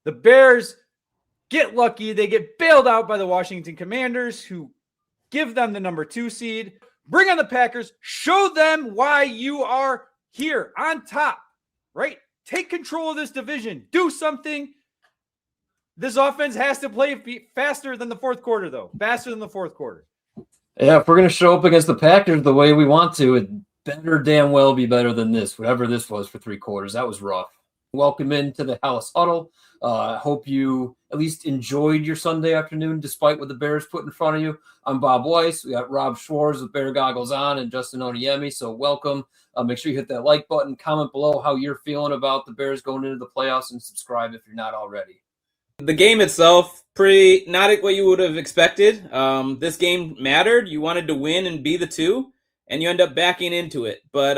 The Bears get lucky. They get bailed out by the Washington Commanders, who give them the number 2 seed. Bring on the Packers. Show them why you are here on top, right? Take control of this division. Do something. This offense has to play faster than the fourth quarter, though. Faster than the fourth quarter. Yeah, if we're going to show up against the Packers the way we want to, it better damn well be better than this, whatever this was for 3 quarters. That was rough. Welcome into the Halas Huddle. I hope you at least enjoyed your Sunday afternoon despite what the Bears put in front of you. I'm Bob Weiss. We got Rob Schwarz with Bear Goggles on and Justin Onayemi, so welcome. Make sure you hit that like button, comment below how you're feeling about the Bears going into the playoffs, and subscribe if you're not already. The game itself, pretty not what you would have expected. This game mattered. You wanted to win and be the 2, and you end up backing into it. But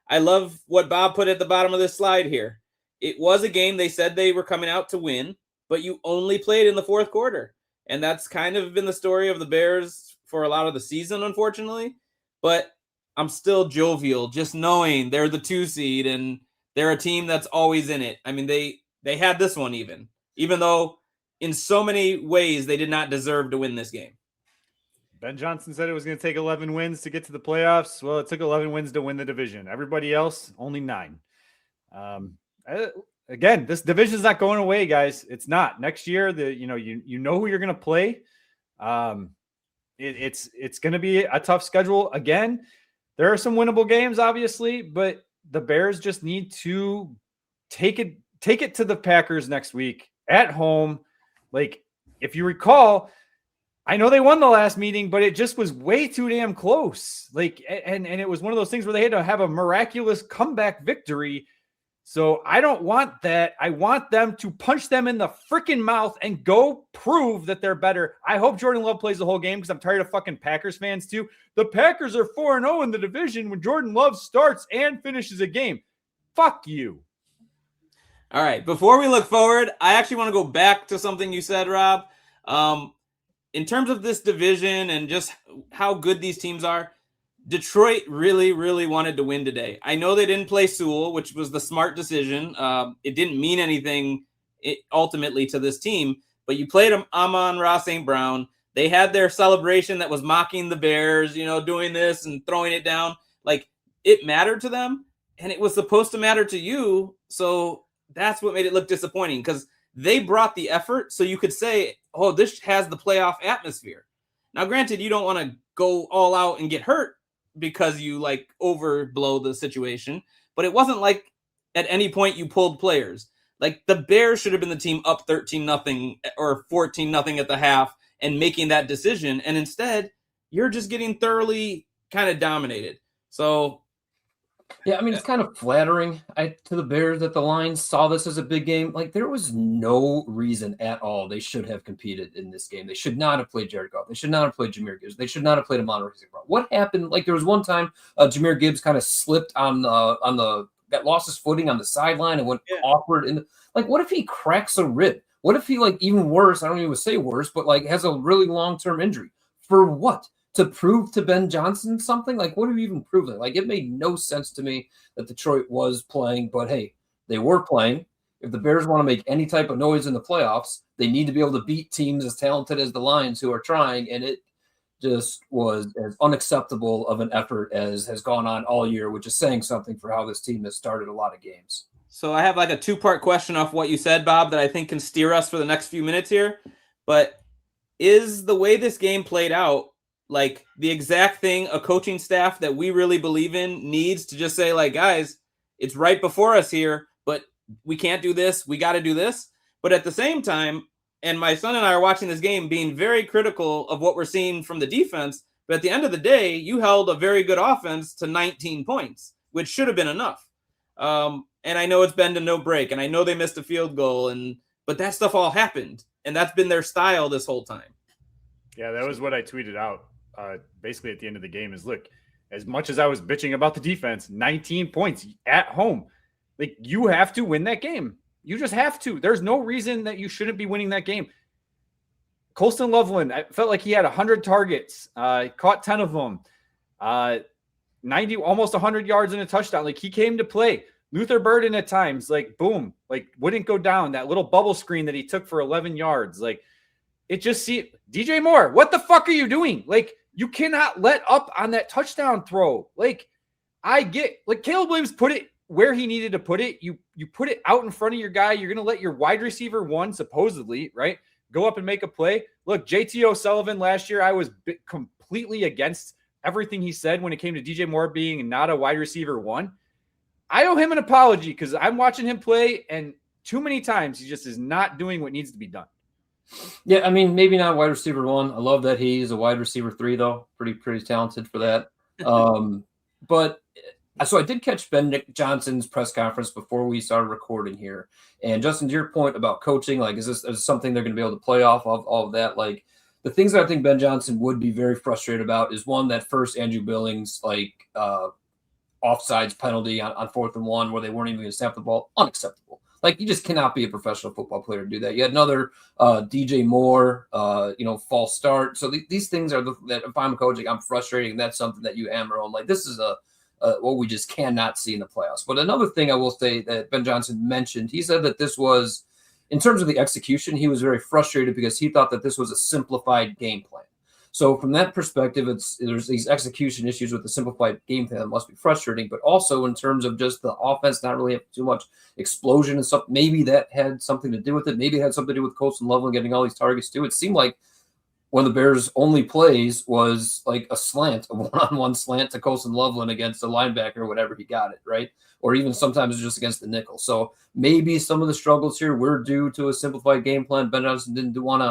I love what Bob put at the bottom of this slide here. It was a game they said they were coming out to win, but you only played in the fourth quarter. And that's kind of been the story of the Bears for a lot of the season, unfortunately. But I'm still jovial just knowing they're the 2 seed and they're a team that's always in it. I mean, they had this one even though in so many ways they did not deserve to win this game. Ben Johnson said it was going to take 11 wins to get to the playoffs. Well, it took 11 wins to win the division. Everybody else, only 9. Again, this division is not going away, guys. It's not. Next year, you know who you're going to play. It's going to be a tough schedule. Again, there are some winnable games, obviously, but the Bears just need to take it to the Packers next week at home. Like, if you recall, I know they won the last meeting, but it just was way too damn close. Like, and it was one of those things where they had to have a miraculous comeback victory. So I don't want that. I want them to punch them in the freaking mouth and go prove that they're better. I hope Jordan Love plays the whole game because I'm tired of fucking Packers fans too. The Packers are 4-0 in the division when Jordan Love starts and finishes a game. Fuck you. All right. Before we look forward, I actually want to go back to something you said, Rob. In terms of this division and just how good these teams are, Detroit really, really wanted to win today. I know they didn't play Sewell, which was the smart decision. It didn't mean anything ultimately to this team, but you played Amon-Ra St. Brown. They had their celebration that was mocking the Bears, doing this and throwing it down. Like, it mattered to them, and it was supposed to matter to you. So that's what made it look disappointing, because they brought the effort so you could say, oh, this has the playoff atmosphere. Now, granted, you don't want to go all out and get hurt because you overblow the situation, but it wasn't like at any point you pulled players. Like, the Bears should have been the team up 13-0 or 14-0 at the half and making that decision. And instead, you're just getting thoroughly kind of dominated. So, yeah, I mean, it's kind of flattering to the Bears that the Lions saw this as a big game. Like, there was no reason at all they should have competed in this game. They should not have played Jared Goff. They should not have played Jahmyr Gibbs. They should not have played Amon-Ra St. Brown. What happened? Like, there was one time Jahmyr Gibbs kind of slipped that lost his footing on the sideline and went awkward. What if he cracks a rib? What if he, even worse, I don't even say worse, but has a really long-term injury? For what? To prove to Ben Johnson something? What are you even proving? It made no sense to me that Detroit was playing, but hey, they were playing. If the Bears want to make any type of noise in the playoffs, they need to be able to beat teams as talented as the Lions who are trying, and it just was as unacceptable of an effort as has gone on all year, which is saying something for how this team has started a lot of games. So I have a 2-part question off what you said, Bob, that I think can steer us for the next few minutes here. But is the way this game played out the exact thing a coaching staff that we really believe in needs to just say, guys, it's right before us here, but we can't do this. We got to do this. But at the same time, and my son and I are watching this game being very critical of what we're seeing from the defense. But at the end of the day, you held a very good offense to 19 points, which should have been enough. And I know it's been to no break, and I know they missed a field goal, but that stuff all happened, and that's been their style this whole time. Yeah, that was what I tweeted out. Basically at the end of the game is, look, as much as I was bitching about the defense, 19 points at home, you have to win that game. You just have to. There's no reason that you shouldn't be winning that game. Colston Loveland, I felt like he had 100 targets, caught 10 of them, 90, almost 100 yards and a touchdown. He came to play. Luther Burden at times, like, boom, like, wouldn't go down. That little bubble screen that he took for 11 yards. Like, it just see DJ Moore, what the fuck are you doing? Like, you cannot let up on that touchdown throw. Like, I get, like, Caleb Williams put it where he needed to put it. You put it out in front of your guy. You're going to let your wide receiver one, supposedly, right, go up and make a play. Look, JT O'Sullivan last year, I was completely against everything he said when it came to DJ Moore being not a wide receiver one. I owe him an apology because I'm watching him play, and too many times he just is not doing what needs to be done. Yeah, I mean, maybe not wide receiver one. I love that he's a wide receiver 3, though. Pretty talented for that. But so I did catch Ben Johnson's press conference before we started recording here. And Justin, to your point about coaching, like, is this something they're going to be able to play off of, all of that? Like, the things that I think Ben Johnson would be very frustrated about is, one, that first Andrew Billings, like, offsides penalty on 4th and 1 where they weren't even going to snap the ball. Unacceptable. Like, you just cannot be a professional football player to do that. You had another DJ Moore, false start. So these things are that if I'm coaching, I'm frustrated, and that's something that you hammer on. Like, this is what we just cannot see in the playoffs. But another thing I will say that Ben Johnson mentioned, he said that this was, in terms of the execution, he was very frustrated because he thought that this was a simplified game plan. So from that perspective, there's these execution issues with the simplified game plan that must be frustrating, but also in terms of just the offense not really having too much explosion and stuff, maybe that had something to do with it. Maybe it had something to do with Colson Loveland getting all these targets too. It seemed like one of the Bears' only plays was like a one-on-one slant to Colson Loveland against a linebacker, whatever he got it, right? Or even sometimes just against the nickel. So maybe some of the struggles here were due to a simplified game plan. Ben Johnson didn't want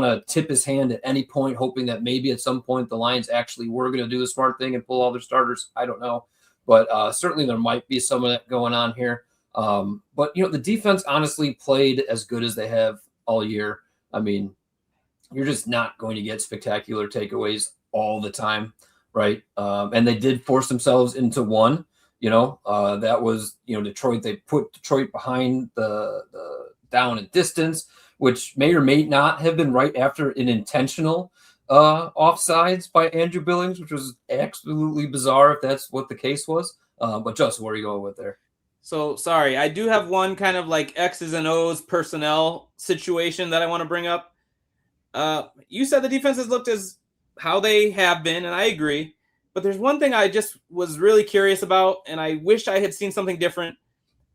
to tip his hand at any point, hoping that maybe at some point the Lions actually were going to do the smart thing and pull all their starters. I don't know. But certainly there might be some of that going on here. But, the defense honestly played as good as they have all year. I mean, you're just not going to get spectacular takeaways all the time, right? And they did force themselves into one. That was, Detroit. They put Detroit behind the down and distance, which may or may not have been right after an intentional offsides by Andrew Billings, which was absolutely bizarre if that's what the case was. But Justin, where are you going with there? So, sorry, I do have one kind of like X's and O's personnel situation that I want to bring up. You said the defense has looked as how they have been, and I agree. But there's one thing I just was really curious about, and I wish I had seen something different.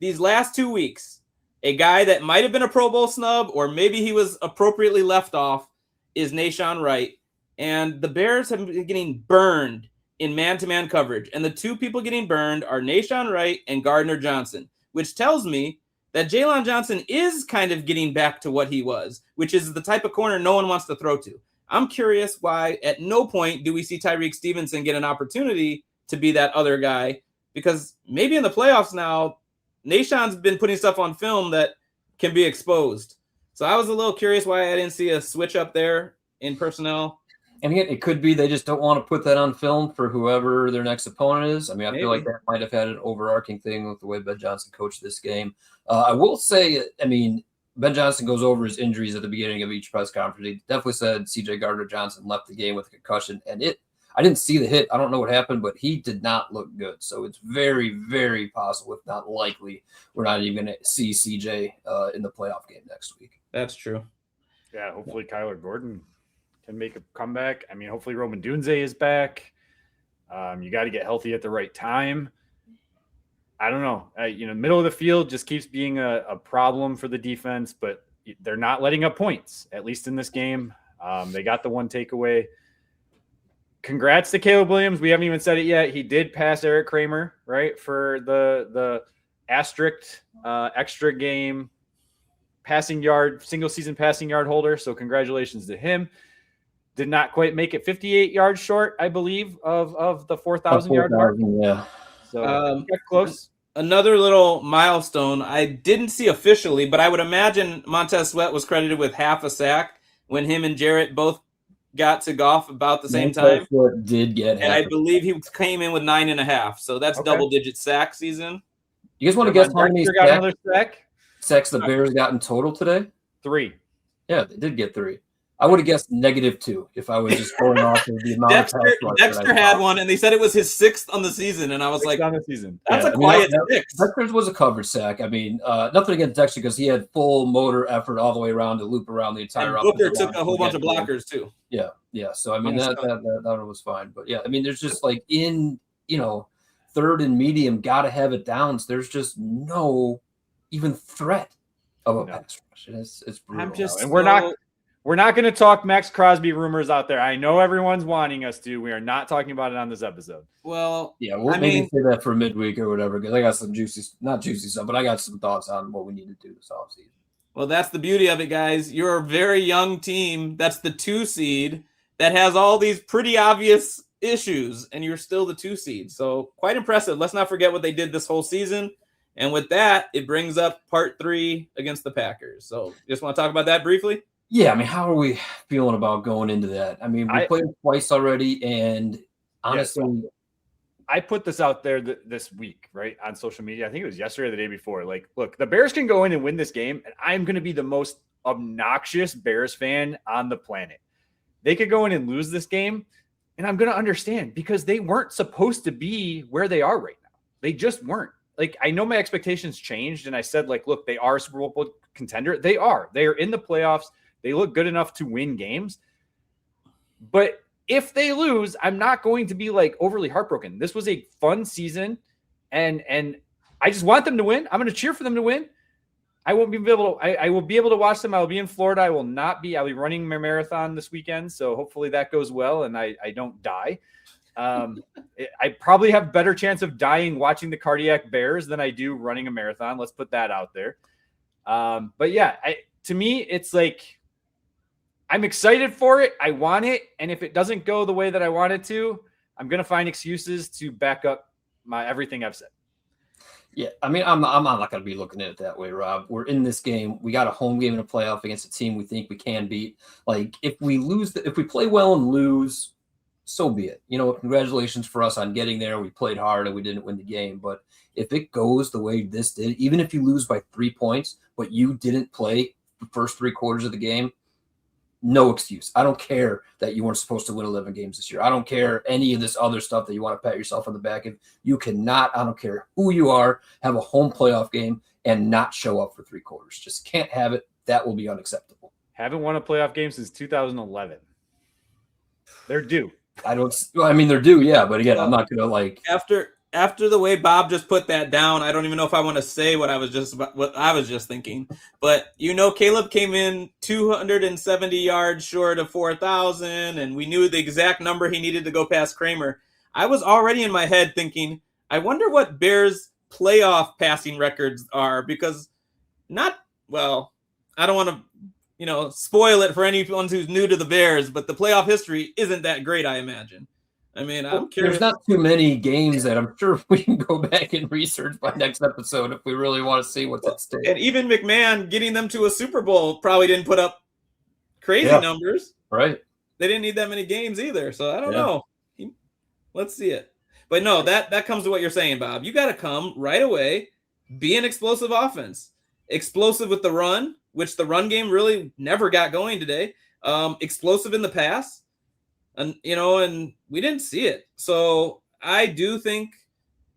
These last 2 weeks, a guy that might have been a Pro Bowl snub, or maybe he was appropriately left off, is Nahshon Wright. And the Bears have been getting burned in man-to-man coverage. And the two people getting burned are Nahshon Wright and Gardner Johnson, which tells me that Jaylon Johnson is kind of getting back to what he was, which is the type of corner no one wants to throw to. I'm curious why at no point do we see Tyreek Stevenson get an opportunity to be that other guy, because maybe in the playoffs now, Nahshon's been putting stuff on film that can be exposed. So I was a little curious why I didn't see a switch up there in personnel. And again, it could be they just don't want to put that on film for whoever their next opponent is. I mean, I feel like that might have had an overarching thing with the way Ben Johnson coached this game. I will say, I mean, Ben Johnson goes over his injuries at the beginning of each press conference. He definitely said C.J. Gardner-Johnson left the game with a concussion. And I didn't see the hit. I don't know what happened, but he did not look good. So it's very, very possible, if not likely, we're not even going to see CJ in the playoff game next week. That's true. Yeah, hopefully Kyler Gordon can make a comeback. I mean, hopefully Roman Dunze is back. You got to get healthy at the right time. I don't know. Middle of the field just keeps being a problem for the defense, but they're not letting up points, at least in this game. They got the one takeaway. Congrats to Caleb Williams. We haven't even said it yet. He did pass Eric Kramer, right, for the asterisk extra game passing yard, single season passing yard holder. So congratulations to him. Did not quite make it 58 yards short, I believe, of the 4,000 yard mark. Yeah. So close. Another little milestone I didn't see officially, but I would imagine Montez Sweat was credited with half a sack when him and Jarrett both got to Goff about the same time. Sweat did get, and I believe he came in with 9.5. So that's double-digit sack season. You guys want to guess how many sacks the Bears got in total today? 3. Yeah, they did get 3. I would have guessed -2 if I was just going off of the amount of pass rush Dexter had one, and they said it was his 6th on the season, and I was like, on the season. That's a quiet 6. Dexter's was a coverage sack. I mean, nothing against Dexter because he had full motor effort all the way around to loop around the entire. And Booker took a whole bunch of blockers too. Yeah. So I mean that one was fine, but yeah, I mean there's just like in third and medium, got to have it down. So there's just no even threat of a pass rush. It's brutal. And we're not going to talk Max Crosby rumors out there. I know everyone's wanting us to. We are not talking about it on this episode. Well, yeah, we'll maybe say that for midweek or whatever, because I got some not juicy stuff, but I got some thoughts on what we need to do this offseason. Well, that's the beauty of it, guys. You're a very young team. That's the 2 seed that has all these pretty obvious issues, and you're still the 2 seed. So quite impressive. Let's not forget what they did this whole season. And with that, it brings up part 3 against the Packers. So just want to talk about that briefly? Yeah, I mean, how are we feeling about going into that? I mean, we played twice already, and honestly, I put this out there this week, right, on social media. I think it was yesterday or the day before. Like, look, the Bears can go in and win this game, and I'm going to be the most obnoxious Bears fan on the planet. They could go in and lose this game, and I'm going to understand because they weren't supposed to be where they are right now. They just weren't. Like, I know my expectations changed, and I said, like, look, they are a Super Bowl contender. They are. They are in the playoffs. They look good enough to win games. But if they lose, I'm not going to be like overly heartbroken. This was a fun season, and I just want them to win. I'm going to cheer for them to win. I won't be able to. I will be able to watch them. I will be in Florida. I'll be running my marathon this weekend, so hopefully that goes well and I don't die. I probably have better chance of dying watching the Cardiac Bears than I do running a marathon. Let's put that out there. But yeah, to me, it's like, I'm excited for it. I want it. And if it doesn't go the way that I want it to, I'm going to find excuses to back up everything I've said. Yeah. I mean, I'm not going to be looking at it that way, Rob. We're in this game. We got a home game in a playoff against a team we think we can beat. Like, if we play well and lose, so be it. Congratulations for us on getting there. We played hard and we didn't win the game. But if it goes the way this did, even if you lose by 3 points, but you didn't play the first 3 quarters of the game, no excuse. I don't care that you weren't supposed to win 11 games this year. I don't care any of this other stuff that you want to pat yourself on the back of. You cannot, I don't care who you are, have a home playoff game and not show up for 3 quarters. Just can't have it. That will be unacceptable. Haven't won a playoff game since 2011. They're due. They're due, yeah. But again, I'm not going to After the way Bob just put that down, I don't even know if I want to say what I was just thinking. But Caleb came in 270 yards short of 4,000, and we knew the exact number he needed to go past Kramer. I was already in my head thinking, I wonder what Bears playoff passing records are, because I don't want to spoil it for anyone who's new to the Bears, but the playoff history isn't that great, I imagine. I mean, I'm curious. There's not too many games that I'm sure we can go back and research by next episode if we really want to see what's at stake. And even McMahon getting them to a Super Bowl probably didn't put up crazy numbers. Right. They didn't need that many games either. So I don't know. Let's see it. But no, that comes to what you're saying, Bob. You got to come right away, be an explosive offense. Explosive with the run, which the run game really never got going today. Explosive in the pass. And we didn't see it. So I do think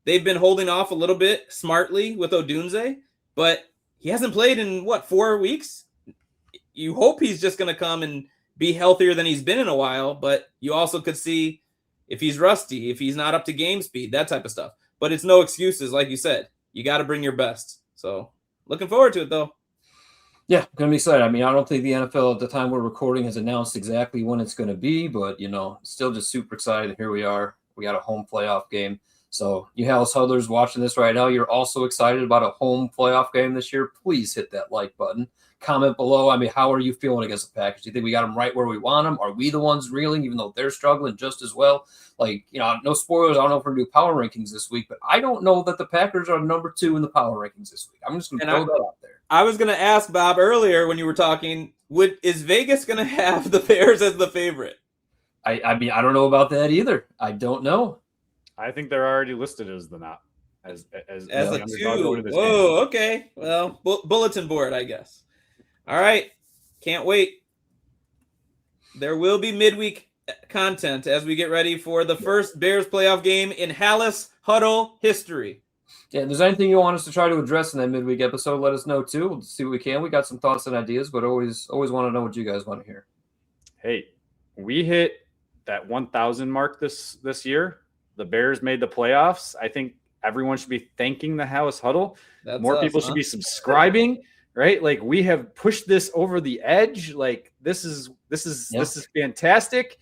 they've been holding off a little bit smartly with Odunze, but he hasn't played in 4 weeks. You hope he's just going to come and be healthier than he's been in a while, but you also could see if he's rusty, if he's not up to game speed, that type of stuff. But it's no excuses, like you said. You got to bring your best. So looking forward to it, though. Yeah, going to be excited. I mean, I don't think the NFL at the time we're recording has announced exactly when it's going to be, but, still just super excited. Here we are. We got a home playoff game. So you Halas Huddlers watching this right now, you're also excited about a home playoff game this year. Please hit that like button. Comment below. I mean, how are you feeling against the Packers? Do you think we got them right where we want them? Are we the ones reeling, even though they're struggling just as well? No spoilers. I don't know if we're going to do power rankings this week, but I don't know that the Packers are number 2 in the power rankings this week. I'm just going to throw that out there. I was going to ask Bob earlier when you were talking, is Vegas going to have the Bears as the favorite? I mean, I don't know about that either. I don't know. I think they're already listed as the not as a 2. Whoa, okay. Well, bulletin board, I guess. All right. Can't wait. there will be midweek content as we get ready for the first Bears playoff game in Halas Huddle history. Yeah, if there's anything you want us to try to address in that midweek episode, let us know too. We'll see what we can. We got some thoughts and ideas, but always want to know what you guys want to hear. Hey, we hit that 1,000 mark this year. The Bears made the playoffs. I think everyone should be thanking the Halas Huddle. More people should be subscribing, right? Like, we have pushed this over the edge. Like, this is fantastic.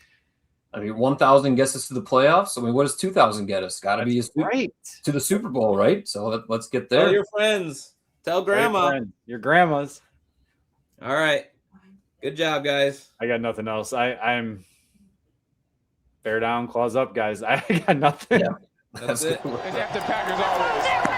I mean, 1,000 gets us to the playoffs. I mean, what does 2,000 get us? Got to be right to the Super Bowl, right? So let's get there. Tell your friends. Tell grandma. Your grandmas. All right. Good job, guys. I got nothing else. I'm bear down, claws up, guys. I got nothing. Yeah. That's it. Captain Packers always.